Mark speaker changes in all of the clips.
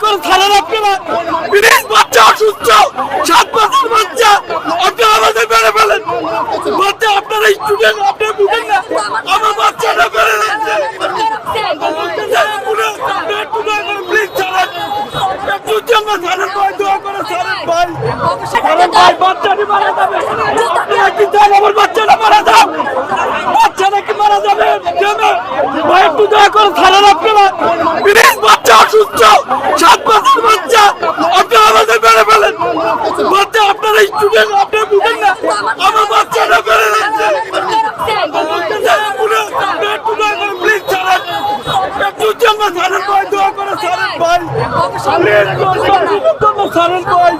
Speaker 1: করে ছাড়েন আপনারা। প্লিজ, বাচ্চা অসুস্থ, 7 বছর বাচ্চা, আপনারা আমাদের মেরে ফেলেন। বাচ্চা আপনারা স্টুডেন্ট, আপনারা বুঝেন না, আমার বাচ্চাটা মেরে যাচ্ছে। প্লিজ ছাড়েন, একটু জন্য ছাড়েন ভাই, দোয়া করে ছাড়েন ভাই। ছাড়েন ভাই, বাচ্চাটি মারা যাবে। আপনারা কি চান আমার বাচ্চাটা মারা যাক? বাচ্চাটা কি মারা যাবে? ভাই একটু দয়া করে ছাড়েন আপনারা। প্লিজ, বাচ্চা অসুস্থ, 7 বছর বাচ্চা, আপনারা আমাদের মেরে ফেলেন। বাচ্চা আপনারা স্টুডেন্ট, আপনারা বুঝেন না, আমার বাচ্চাটা মেরে যাচ্ছে। একটু দয়া করে প্লিজ ছাড়েন, একটু জন্য ছাড়েন ভাই, দোয়া করে ছাড়েন ভাই। প্লিজ ছাড়েন ভাই,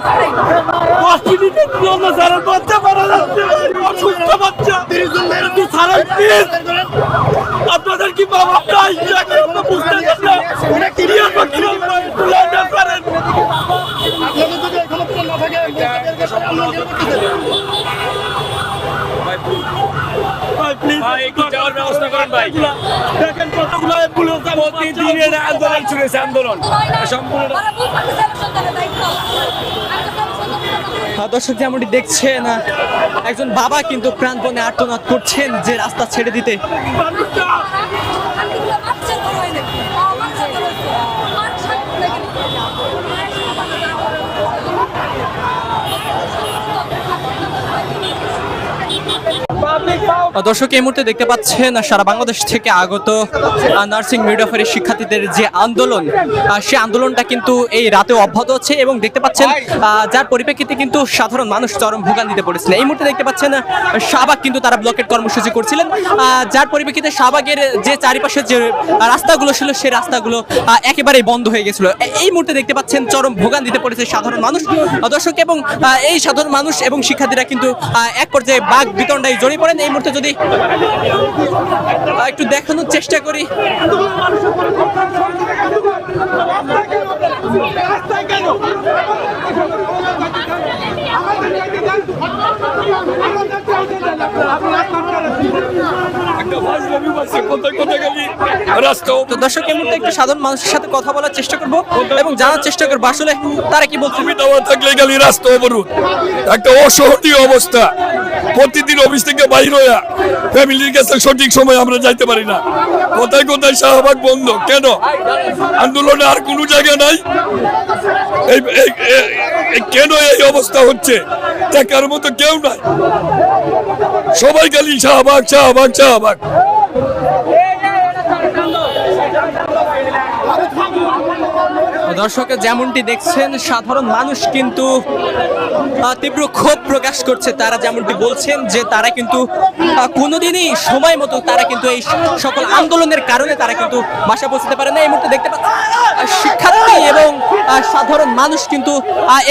Speaker 1: হসপিটালের জন্য ছাড়েন, বাচ্চা মারা যাচ্ছে, অসুস্থ বাচ্চা, একটু ছাড়েন প্লিজ। আপনাদের কি বাবা নাই? বুঝতে পারছেন না, করেন।
Speaker 2: দর্শক যেমনটি দেখছেন, একজন বাবা কিন্তু প্রাণপণে আর্তনাদ করছেন যে রাস্তা ছেড়ে দিতে। দর্শক এই মুহূর্তে দেখতে পাচ্ছেন সারা বাংলাদেশ থেকে আগত নার্সিং মিডওয়াইফারি শিক্ষার্থীদের যে আন্দোলন, সেই আন্দোলনটা কিন্তু এই রাতেও অব্যাহত হচ্ছে এবং দেখতে পাচ্ছেন যার পরিপ্রেক্ষিতে কিন্তু সাধারণ মানুষ চরম ভোগান্তিতে পড়েছিল। এই মুহূর্তে দেখতে পাচ্ছেন শাহবাগ কিন্তু তারা ব্লকেট কর্মসূচি করছিলেন, যার পরিপ্রেক্ষিতে শাহবাগের যে চারিপাশে যে রাস্তাগুলো ছিল সেই রাস্তাগুলো একেবারেই বন্ধ হয়ে গেছিল। এই মুহূর্তে দেখতে পাচ্ছেন চরম ভোগান্তিতে পড়েছে সাধারণ মানুষ। দর্শক এবং এই সাধারণ মানুষ এবং শিক্ষার্থীরা কিন্তু এক পর্যায়ে বাঘ বিতণ্ডায় জড়িয়ে পড়েন। এই মুহূর্তে যদি একটু দেখানোর চেষ্টা করি, দর্শক এই মুহূর্তে একটু সাধারণ মানুষের সাথে কথা বলার চেষ্টা করবো এবং জানার চেষ্টা করবো আসলে তারা কি বলছে।
Speaker 1: থাকলে গেলি রাস্তা অবরোধ, একটা অসহনীয় অবস্থা। প্রতিদিন অফিস থেকে বাইর হইয়া ফ্যামিলির কাছে সঠিক সময় আমরা যাইতে পারি না। কোথায় কোথায় শাহবাগ বন্ধ কেন? আন্দোলনে আর কোনো জায়গা নাই? কেন এই অবস্থা হচ্ছে? দেখার মতো কেউ নাই, সবাই খালি শাহবাগ শাহবাগ শাহবাগ।
Speaker 2: দর্শক যেমনটি দেখছেন সাধারণ মানুষ কিন্তু তীব্র ক্ষোভ প্রকাশ করছে। তারা যেমনটি বলছেন যে তারা কিন্তু কোনোদিনই সময় মতো তারা কিন্তু এই সকল আন্দোলনের কারণে তারা কিন্তু বাসা পৌঁছতে পারে না। এই মুহূর্তে দেখতে পাচ্ছেন শিক্ষার্থী এবং সাধারণ মানুষ কিন্তু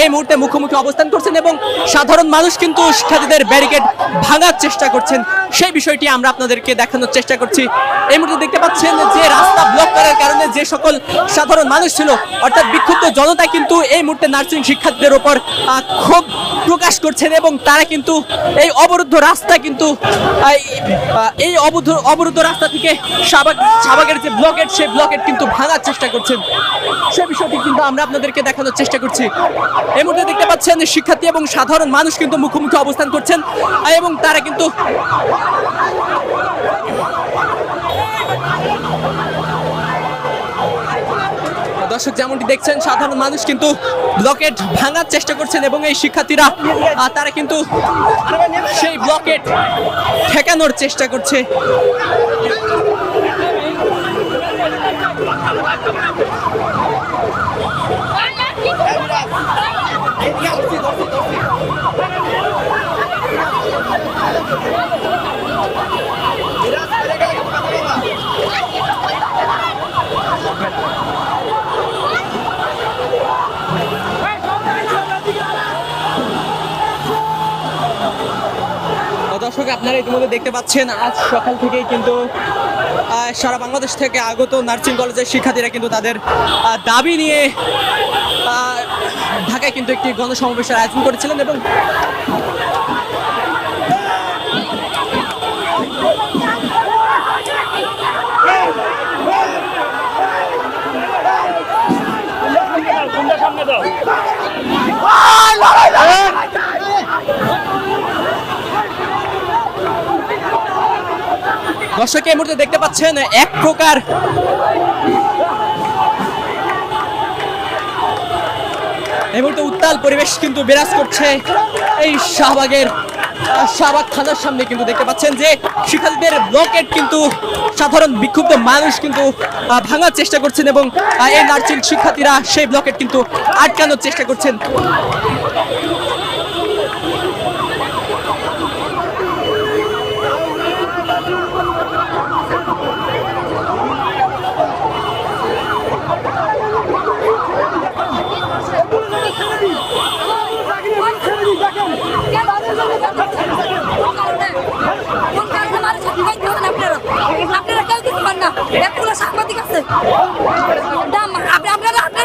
Speaker 2: এই মুহূর্তে মুখোমুখি অবস্থান করছেন এবং সাধারণ মানুষ কিন্তু শিক্ষার্থীদের ব্যারিকেড ভাঙার চেষ্টা করছেন। সেই বিষয়টি আমরা আপনাদেরকে দেখানোর চেষ্টা করছি। এই মুহূর্তে দেখতে পাচ্ছেন যে রাস্তা ব্লক করার কারণে যে সকল সাধারণ মানুষ ছিল অর্থাৎ বিক্ষুব্ধ জনতা কিন্তু এই মুহূর্তে নার্সিং শিক্ষার্থীদের উপর ক্ষোভ প্রকাশ করছেন এবং তারা কিন্তু এই অবরুদ্ধ রাস্তা কিন্তু এই অবরুদ্ধ রাস্তা থেকে শাহবাগের যে ব্লকেট সেই ব্লকেট কিন্তু ভাঙার চেষ্টা করছেন। সে বিষয়টি কিন্তু আমরা আপনাদেরকে দেখানোর চেষ্টা করছি। এই মুহূর্তে দেখতে পাচ্ছেন শিক্ষার্থী এবং সাধারণ মানুষ কিন্তু মুখোমুখি অবস্থান করছেন এবং তারা কিন্তু দর্শক যেমনটি দেখছেন সাধারণ মানুষ কিন্তু ব্লকেট ভাঙার চেষ্টা করছেন এবং এই শিক্ষার্থীরা তারা কিন্তু সেই ব্লকেট ঠেকানোর চেষ্টা করছে। দর্শক আপনারা ইতিমধ্যে দেখতে পাচ্ছেন আজ সকাল থেকেই কিন্তু সারা বাংলাদেশ থেকে আগত নার্সিং কলেজের শিক্ষার্থীরা কিন্তু তাদের দাবি নিয়ে ঢাকায় কিন্তু একটি গণসমাবেশের আয়োজন করেছিলেন এবং দর্শক এই মুহূর্তে দেখতে পাচ্ছেন এক প্রকার এই মুহূর্তে উত্তাল পরিবেশ কিন্তু বিরাজ করছে এই শাহবাগ থানার সামনে। কিন্তু দেখতে পাচ্ছেন যে শিক্ষার্থীদের ব্লকেট কিন্তু সাধারণ বিক্ষুব্ধ মানুষ কিন্তু ভাঙার চেষ্টা করছেন এবং এই নার্সিং শিক্ষার্থীরা সেই ব্লকেট কিন্তু আটকানোর চেষ্টা করছেন।
Speaker 3: আপনারা কেউ কিছু পান না, এতগুলো সাংবাদিক আছে, আপনারা সাংবাদিক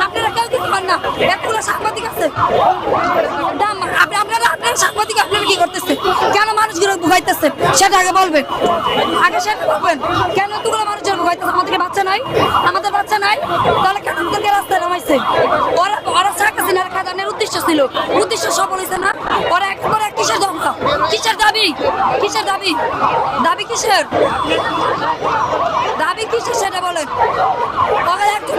Speaker 3: আপনারা কেউ কিছু পান না, এতগুলো সাংবাদিক আছে, আপনারা সাংবাদিক আপনারা কি করতেছে, কেন মানুষগুলো ভুগাইতেছে সেটা আগে বলবেন, আগে সেটা বলবেন। কেন এতগুলো মানুষের ভুগাইতেছে? আমাদের বাচ্চা নাই, আমাদের বাচ্চা নাই, তাহলে কেন আমাদেরকে রাস্তায় নামাইছে? ওরা চাকরি না খাদানের উদ্দেশ্য ছিল, উদ্দেশ্য সফল হয়েছে না? ওরা এক করে কিসের দরকার, কিসের দাবি, কিসের দাবি, দাবি কিসের, দাবি কিসের সেটা বলেন। একজন